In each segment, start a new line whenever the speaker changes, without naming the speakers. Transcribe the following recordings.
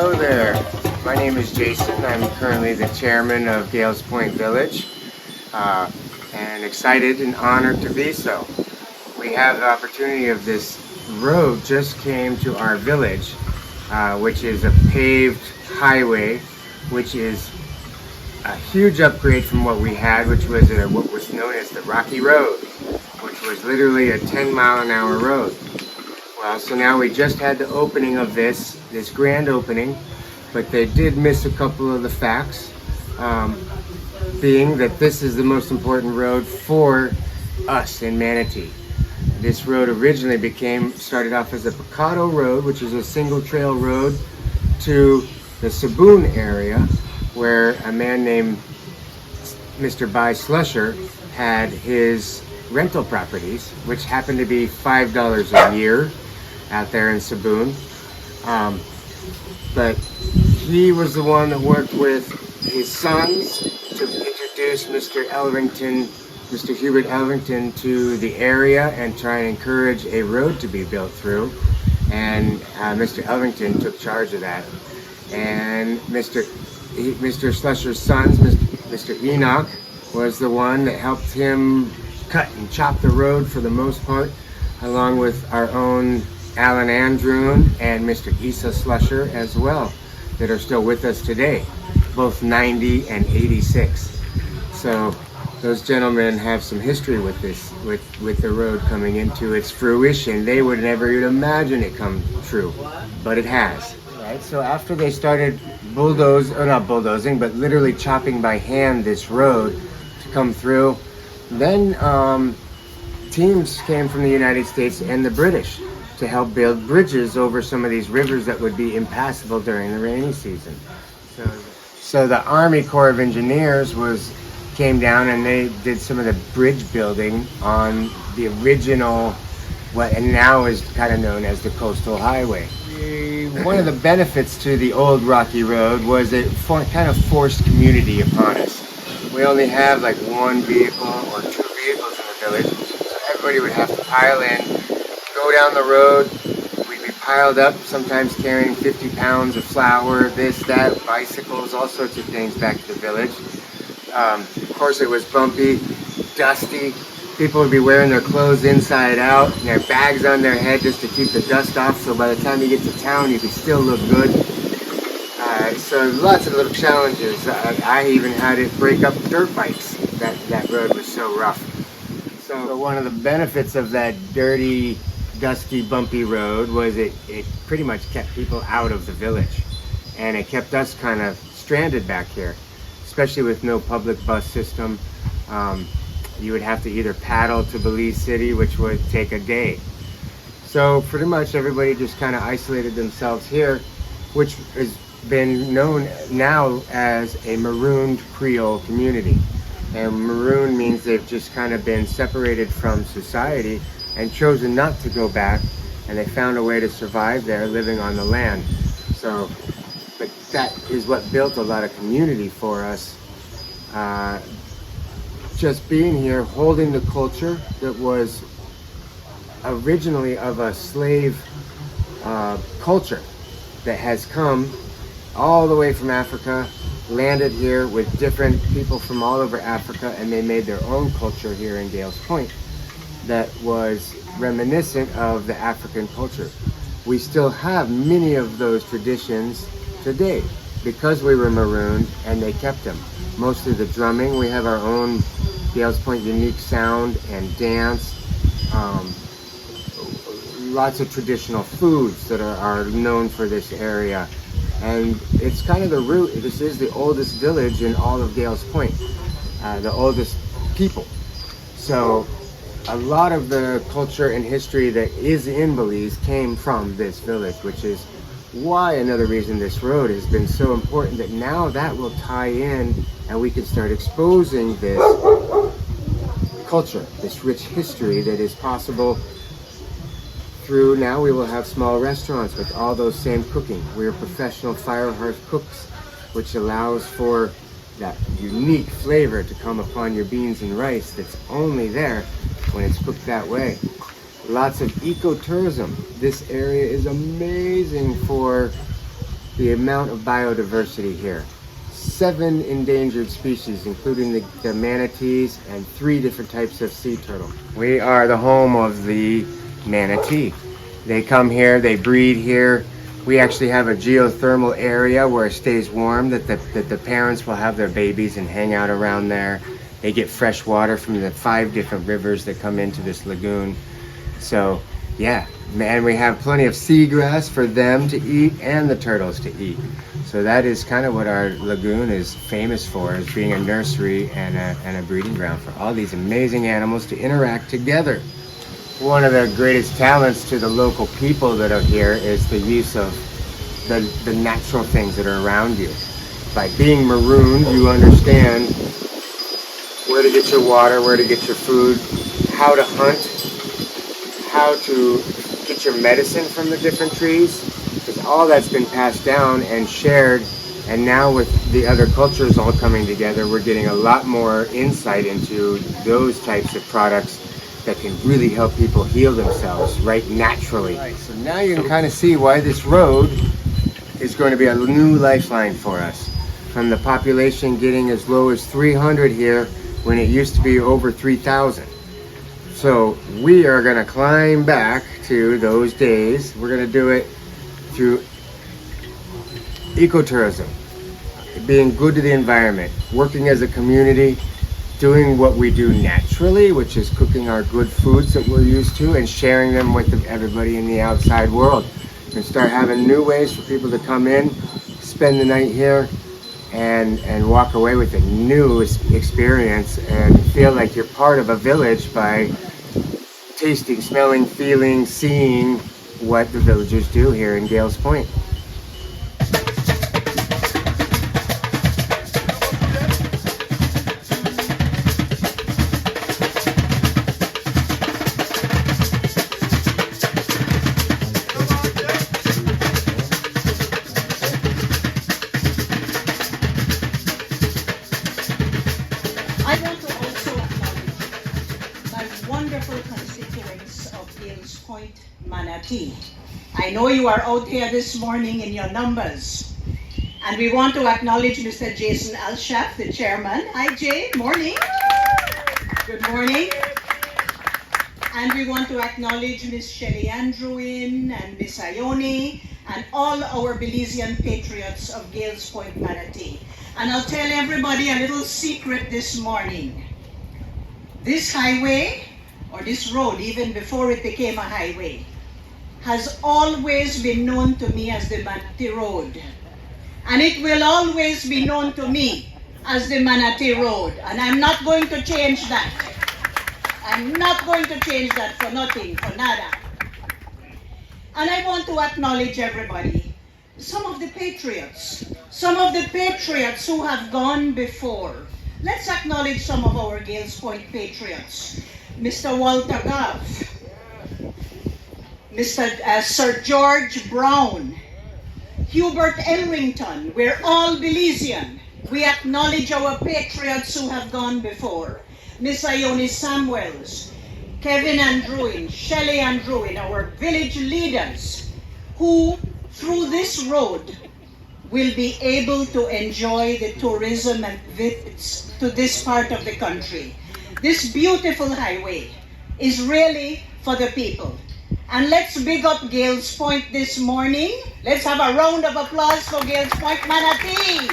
Hello there. My name is Jason. I'm currently the chairman of Gales Point Village, and excited and honored to be so. We have the opportunity of this road just came to our village, which is a paved highway, which is a huge upgrade from what we had, which was what was known as the Rocky Road, which was literally a 10-mile-an-hour road. Well, so now we just had the opening of this grand opening, but they did miss a couple of the facts, being that this is the most important road for us in Manatee. This road originally started off as a Picado Road, which is a single trail road to the Saboon area, where a man named Mr. Bai Slusher had his rental properties, which happened to be $5 a year out there in Saboon. But he was the one that worked with his sons to introduce Mr. Hubert Elrington to the area and try and encourage a road to be built through. And Mr. Elrington took charge of that. And Mr. Slusher's sons, Mr. Enoch, was the one that helped him cut and chop the road for the most part, along with our own Alan Androon and Mr. Isa Slusher as well, that are still with us today, both 90 and 86. So those gentlemen have some history with this, with the road coming into its fruition. They would never even imagine it come true, but it has. Right? So after they started not bulldozing, but literally chopping by hand this road to come through, then teams came from the United States and the British to help build bridges over some of these rivers that would be impassable during the rainy season. So the Army Corps of Engineers came down and they did some of the bridge building on the original, what and now is kind of known as the Coastal Highway. One of the benefits to the old Rocky Road was it kind of forced community upon us. We only have like one vehicle or two vehicles in the village, so everybody would have to pile in, go down the road. We'd be piled up, sometimes carrying 50 pounds of flour, this, that, bicycles, all sorts of things back to the village. Of course, it was bumpy, dusty. People would be wearing their clothes inside out and their bags on their head just to keep the dust off, so by the time you get to town, you could still look good. So lots of little challenges. I even had to break up dirt bikes. That road was so rough. So one of the benefits of that dirty, dusty, bumpy road was it pretty much kept people out of the village, and it kept us kind of stranded back here, especially with no public bus system. You would have to either paddle to Belize City, which would take a day. So pretty much everybody just kind of isolated themselves here, which has been known now as a marooned Creole community. And maroon means they've just kind of been separated from society and chosen not to go back, and they found a way to survive there living on the land. So, but that is what built a lot of community for us. Just being here, holding the culture that was originally of a slave culture that has come all the way from Africa, landed here with different people from all over Africa, and they made their own culture here in Gales Point that was reminiscent of the African culture. We still have many of those traditions today because we were marooned and they kept them. Mostly the drumming. We have our own Gales Point unique sound and dance. Lots of traditional foods that are known for this area. And it's kind of the root. This is the oldest village in all of Gales Point, the oldest people. So a lot of the culture and history that is in Belize came from this village, which is why another reason this road has been so important, that now that will tie in and we can start exposing this culture, this rich history that is possible through. Now we will have small restaurants with all those same cooking. We're professional fire hearth cooks, which allows for that unique flavor to come upon your beans and rice that's only there when it's cooked that way. Lots of ecotourism. This area is amazing for the amount of biodiversity here. 7 endangered species, including the manatees and 3 different types of sea turtle. We are the home of the manatee. They come here, they breed here. We actually have a geothermal area where it stays warm, that the parents will have their babies and hang out around there. They get fresh water from the 5 different rivers that come into this lagoon. So yeah, and we have plenty of seagrass for them to eat and the turtles to eat. So that is kind of what our lagoon is famous for, as being a nursery and a breeding ground for all these amazing animals to interact together. One of the greatest talents to the local people that are here is the use of the natural things that are around you. By being marooned, you understand where to get your water, where to get your food, how to hunt, how to get your medicine from the different trees. Because all that's been passed down and shared, and now with the other cultures all coming together, we're getting a lot more insight into those types of products that can really help people heal themselves right naturally. Right, so now you can kind of see why this road is going to be a new lifeline for us. From the population getting as low as 300 here when it used to be over 3,000. So we are going to climb back to those days. We're going to do it through ecotourism, being good to the environment, working as a community, doing what we do naturally, which is cooking our good foods that we're used to and sharing them with everybody in the outside world. And start having new ways for people to come in, spend the night here, and walk away with a new experience and feel like you're part of a village by tasting, smelling, feeling, seeing what the villagers do here in Gales Point.
I want to also acknowledge my wonderful constituents of Gales Point, Manatee. I know you are out here this morning in your numbers. And we want to acknowledge Mr. Jason Alshaf, the chairman. Hi, Jay. Morning. Good morning. And we want to acknowledge Miss Shelley Andrewin and Miss Ione and all our Belizean patriots of Gales Point, Manatee. And I'll tell everybody a little secret this morning. This highway, or this road, even before it became a highway, has always been known to me as the Manatee Road. And it will always be known to me as the Manatee Road. And I'm not going to change that. I'm not going to change that for nothing, for nada. And I want to acknowledge everybody. Some of the patriots who have gone before. Let's acknowledge some of our Gales Point patriots. Mr. Walter Goff, Sir George Brown, Hubert Elrington. We're all Belizean. We acknowledge our patriots who have gone before. Miss Ione Samuels, Kevin Andrewin, Shelley Andrewin, our village leaders who, through this road, will be able to enjoy the tourism and visits to this part of the country. This beautiful highway is really for the people. And let's big up Gales Point this morning. Let's have a round of applause for Gales Point, Manatee.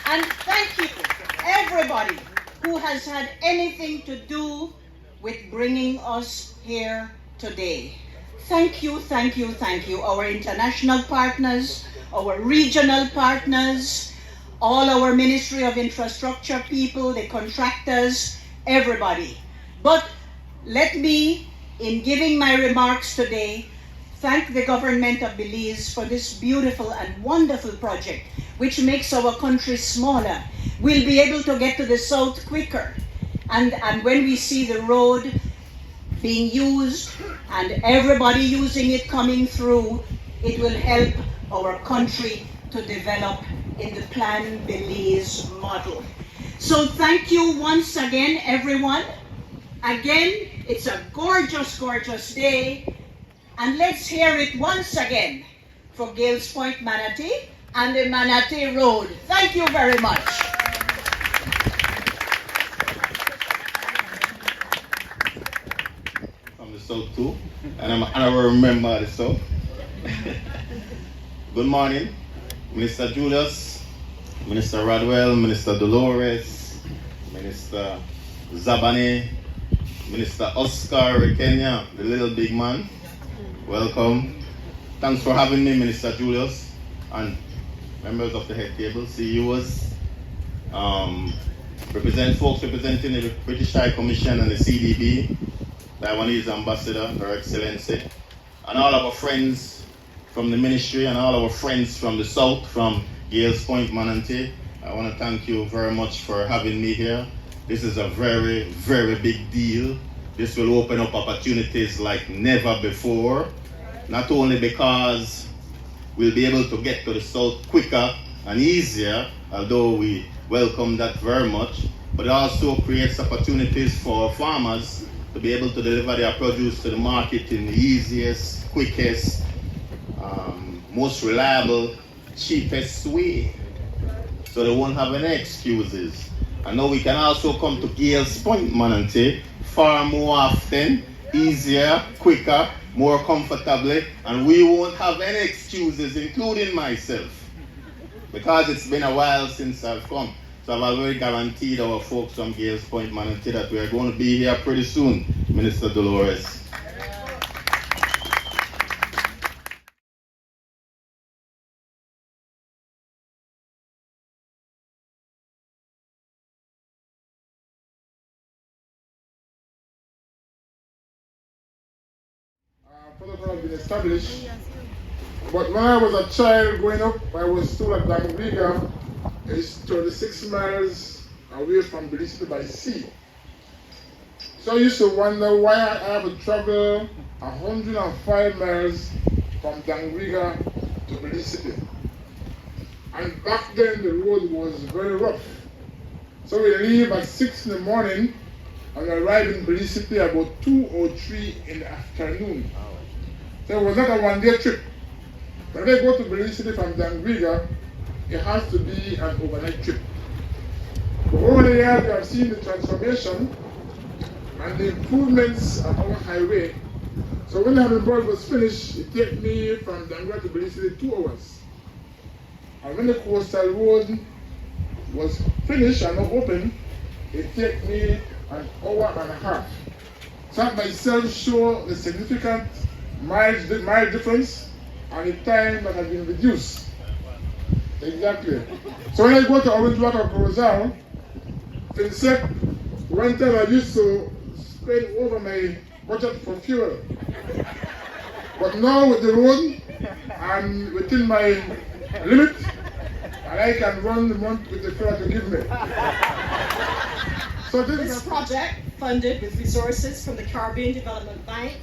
And thank you, everybody who has had anything to do with bringing us here today. Thank you, thank you, thank you. Our international partners, our regional partners, all our Ministry of Infrastructure people, the contractors, everybody. But let me, in giving my remarks today, thank the government of Belize for this beautiful and wonderful project, which makes our country smaller. We'll be able to get to the south quicker. And when we see the road being used and everybody using it coming through, it will help our country to develop in the Plan Belize model. So thank you once again, everyone. Again, it's a gorgeous, gorgeous day. And let's hear it once again for Gales Point Manatee and the Manatee Road. Thank you very much.
From the South too, and I'm an honorary member of the South. Good morning, Minister Julius, Minister Rodwell, Minister Dolores, Minister Zabane, Minister Oscar Kenya, the little big man. Welcome. Thanks for having me, Minister Julius, and members of the head table, CEOs, folks representing the British High Commission and the CDB, Taiwanese Ambassador, Her Excellency, and all of our friends from the ministry and all our friends from the South, from Gales Point Manatee. I want to thank you very much for having me here. This is a very, very big deal. This will open up opportunities like never before, not only because we'll be able to get to the South quicker and easier, although we welcome that very much, but it also creates opportunities for farmers to be able to deliver their produce to the market in the easiest, quickest, most reliable, cheapest way. So they won't have any excuses. And now we can also come to Gales Point Manatee far more often, easier, quicker, more comfortably, and we won't have any excuses, including myself, because it's been a while since I've come. So I've already guaranteed our folks from Gales Point Manatee that we are going to be here pretty soon, Minister Dolores.
Protocol has been established, but when I was a child growing up, I was told that Dangriga is 36 miles away from Belize by sea. So I used to wonder why I have to travel 105 miles from Dangriga to Belize City. And back then the road was very rough. So we leave at 6 in the morning and arrive in Belize City about 2 or 3 in the afternoon. So it was not a one-day trip. When I go to Belize City from Dangriga, it has to be an overnight trip. But over the years, we have seen the transformation and the improvements of our highway. So when the Hamilton was finished, it took me from Dangriga to Belize City 2 hours. And when the coastal road was finished and not open, it took me an hour and a half. So that myself show the significant mile difference and the time that has been reduced. Exactly. So when I go to Orange Water Corozal, FinSec, one time I used to spend over my budget for fuel. But now with the road, I'm within my limit, and I can run the month with the fuel to give me. So
This project, funded with resources from the Caribbean Development Bank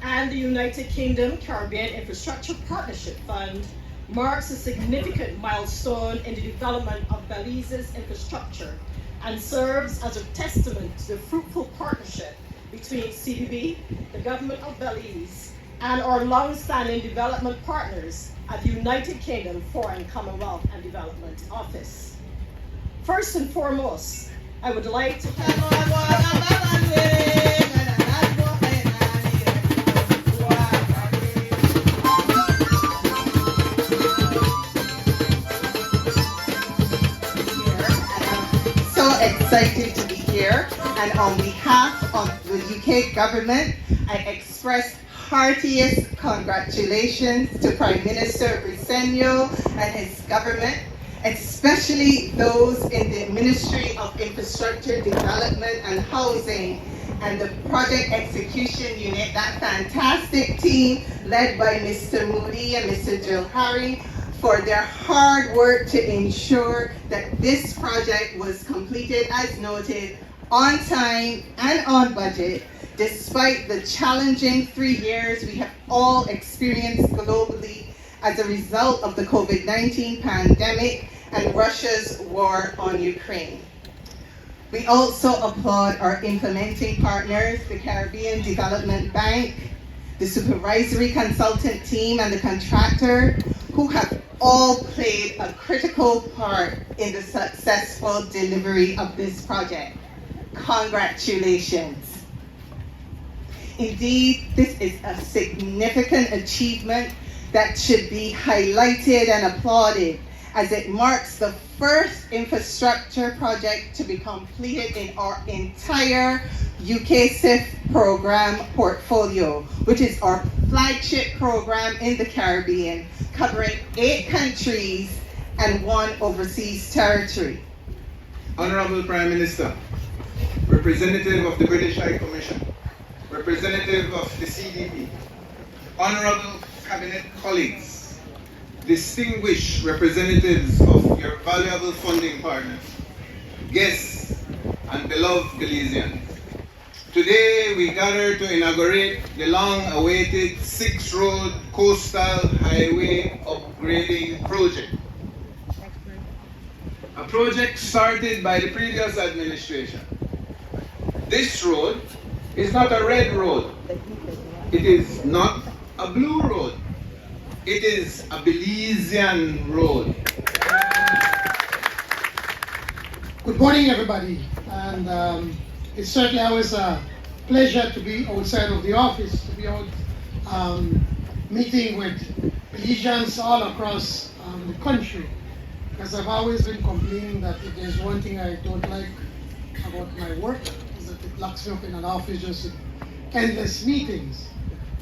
and the United Kingdom Caribbean Infrastructure Partnership Fund, marks a significant milestone in the development of Belize's infrastructure and serves as a testament to the fruitful partnership between CDB, the government of Belize, and our long-standing development partners at the United Kingdom Foreign, Commonwealth and Development Office. First and foremost, I would like to
excited to be here, and on behalf of the UK government, I express heartiest congratulations to Prime Minister Briceño and his government, especially those in the Ministry of Infrastructure Development and Housing and the Project Execution Unit, that fantastic team led by Mr. Moody and Mr. Jill Harry, for their hard work to ensure that this project was completed as noted, on time and on budget, despite the challenging 3 years we have all experienced globally as a result of the COVID-19 pandemic and Russia's war on Ukraine. We also applaud our implementing partners, the Caribbean Development Bank, the supervisory consultant team, and the contractor, who have all played a critical part in the successful delivery of this project. Congratulations. Indeed, this is a significant achievement that should be highlighted and applauded, as it marks the first infrastructure project to be completed in our entire UKSIF program portfolio, which is our flagship program in the Caribbean, covering 8 countries and 1 overseas territory.
Honorable Prime Minister, representative of the British High Commission, representative of the CDP, honorable cabinet colleagues, distinguished representatives of your valuable funding partners, guests, and beloved Belizeans. Today we gather to inaugurate the long-awaited 6-road coastal highway upgrading project. A project started by the previous administration. This road is not a red road. It is not a blue road. It is a Belizean road.
Good morning, everybody. And it's certainly always a pleasure to be outside of the office, to be out meeting with Belizeans all across the country. Because I've always been complaining that if there's one thing I don't like about my work, is that it locks me up in an office just with endless meetings.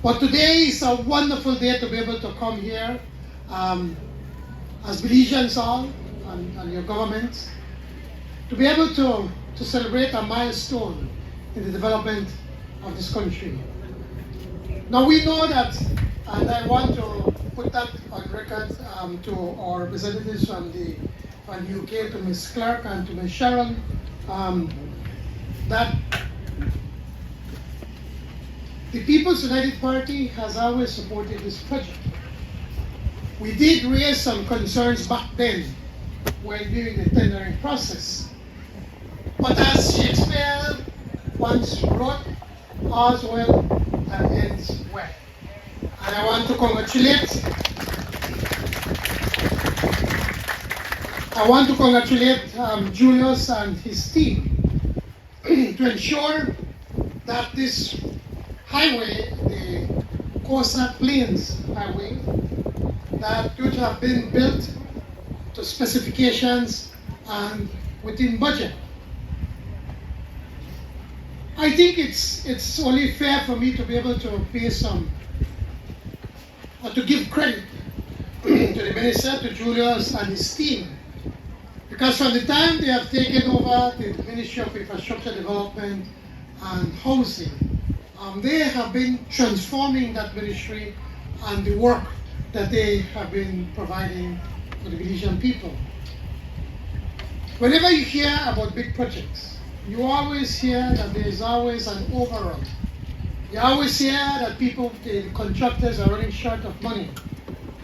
But today is a wonderful day to be able to come here as Belizeans all and your government, to be able to celebrate a milestone in the development of this country. Now we know that, and I want to put that on record to our representatives from the UK, to Ms. Clark and to Ms. Sharon, that the People's United Party has always supported this project. We did raise some concerns back then when during the tendering process. But as Shakespeare once wrote, all's well that ends well. And I want to congratulate Julius and his team to ensure that this highway, the Coastal Plains Highway, that would have been built to specifications and within budget. I think it's only fair for me to be able to pay some, or to give credit to the Minister, to Julius and his team. Because from the time they have taken over the Ministry of Infrastructure Development and Housing, they have been transforming that ministry and the work that they have been providing for the Belizean people. Whenever you hear about big projects, you always hear that there is always an overrun. You always hear that the contractors are running short of money,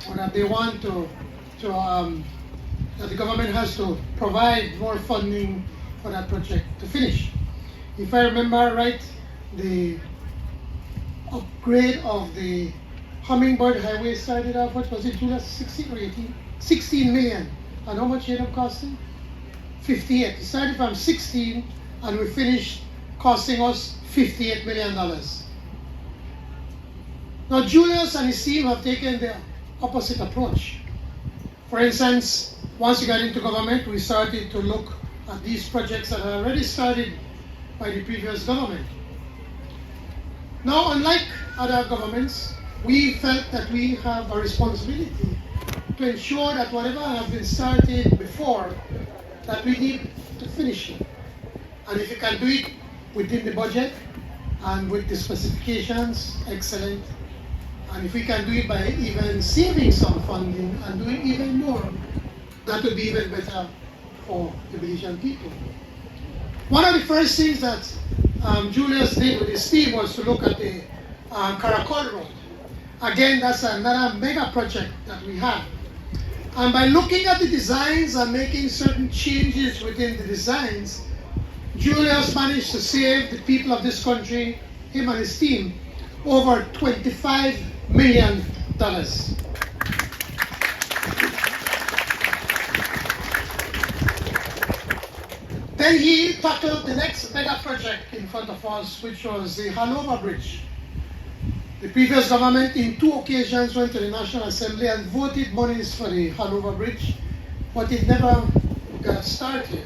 or that they want that the government has to provide more funding for that project to finish. If I remember right, the upgrade of the Hummingbird Highway started off, what was it, Julius, 16 or 18? 16 million. And how much it ended up costing? 58. It started from 16 and we finished costing us $58 million. Now Julius and his team have taken the opposite approach. For instance, once we got into government, we started to look at these projects that had already started by the previous government. Now, unlike other governments, we felt that we have a responsibility to ensure that whatever has been started before, that we need to finish it. And if you can do it within the budget and with the specifications, excellent. And if we can do it by even saving some funding and doing even more, that would be even better for the Belizean people. One of the first things that Julius did with his team was to look at the Caracol Road. Again, that's another mega project that we have. And by looking at the designs and making certain changes within the designs, Julius managed to save the people of this country, him and his team, over $25 million. Then he tackled the next mega project in front of us, which was the Hanover Bridge. The previous government, in 2 occasions, went to the National Assembly and voted monies for the Hanover Bridge, but it never got started.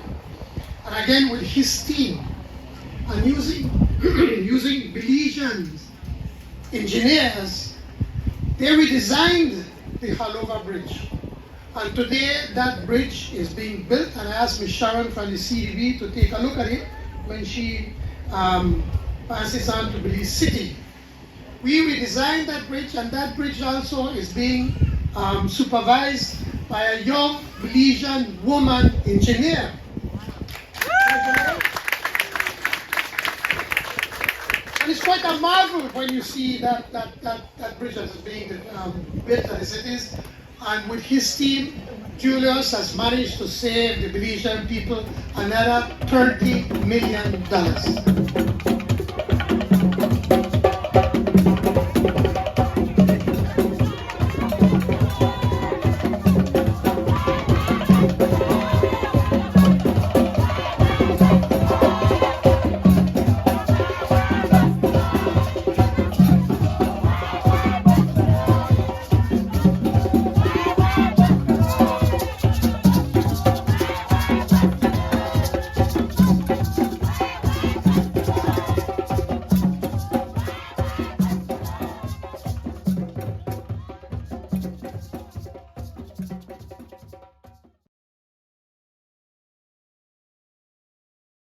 And again, with his team, and using Belizean engineers, they redesigned the Hanover Bridge. And today, that bridge is being built, and I asked Ms. Sharon from the CDB to take a look at it when she passes on to Belize City. We redesigned that bridge, and that bridge also is being supervised by a young Belizean woman engineer. And it's quite a marvel when you see that bridge that is being built as it is. And with his team, Julius has managed to save the Belizean people another $30 million.